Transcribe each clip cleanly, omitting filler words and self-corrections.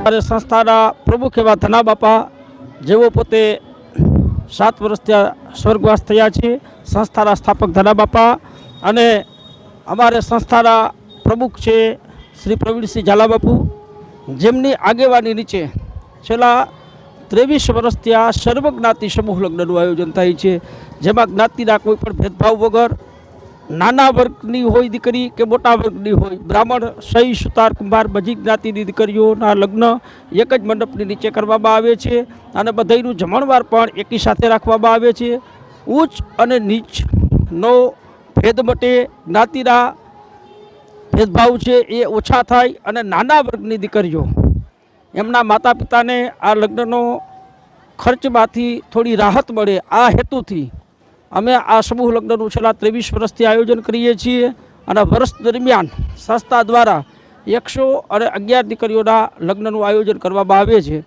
અમારે સંસ્થાના પ્રમુખ એવા ધના બાપા જેઓ પોતે 7 વર્ષ ત્યાં સ્વર્ગવાસ થયા છે, સંસ્થાના સ્થાપક ધના બાપા, અને અમારે સંસ્થાના પ્રમુખ છે શ્રી પ્રવીણસિંહ ઝાલા બાપુ, જેમની આગેવાની નીચે છેલ્લા 23 વર્ષ ત્યાં સર્વજ્ઞાતિ સમૂહ લગ્નનું આયોજન થાય છે, જેમાં જ્ઞાતિના કોઈ પણ ભેદભાવ વગર નાના વર્ગની હોય દીકરી કે મોટા વર્ગની હોય, બ્રાહ્મણ, શૈ, સુતાર, કુંભાર બધી જ્ઞાતિની દીકરીઓના લગ્ન એક જ મંડપની નીચે કરવામાં આવે છે, અને બધાયનું જમણવાર પણ એકી સાથે રાખવામાં આવે છે. ઉચ્ચ અને નીચનો ભેદ મટે, જ્ઞાતિના ભેદભાવ છે એ ઓછા થાય, અને નાના વર્ગની દીકરીઓ એમના માતા પિતાને આ લગ્નનો ખર્ચમાંથી થોડી રાહત મળે, આ હેતુથી અમે આ સમૂહ લગ્નનું છેલ્લા 23 વર્ષથી આયોજન કરીએ છીએ. અને વર્ષ દરમિયાન સંસ્થા દ્વારા 111 દીકરીઓના લગ્નનું આયોજન કરવામાં આવે છે.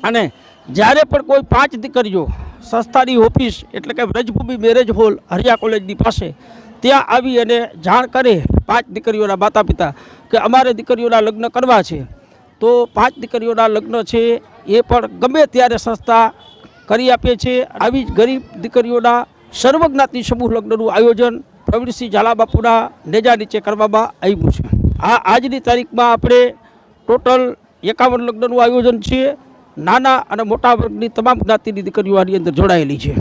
અને જ્યારે પણ કોઈ 5 દીકરીઓ સંસ્થાની ઓફિસ એટલે કે વ્રજભૂમિ મેરેજ હોલ હરિયા કોલેજની પાસે ત્યાં આવી અને જાણ કરે 5 દીકરીઓના માતા પિતા કે અમારે દીકરીઓના લગ્ન કરવા છે, તો 5 દીકરીઓના લગ્ન છે એ પણ ગમે ત્યારે સંસ્થા કરી આપે છે. આવી જ ગરીબ દીકરીઓના સર્વજ્ઞાતિ સમૂહ લગ્નનું આયોજન પ્રવીણસિંહ ઝાલા બાપુના નેજા નીચે કરવામાં આવ્યું છે. આજની તારીખમાં આપણે ટોટલ 51 લગ્નનું આયોજન છે. નાના અને મોટા વર્ગની તમામ જ્ઞાતિની દીકરીઓ આની અંદર જોડાયેલી છે.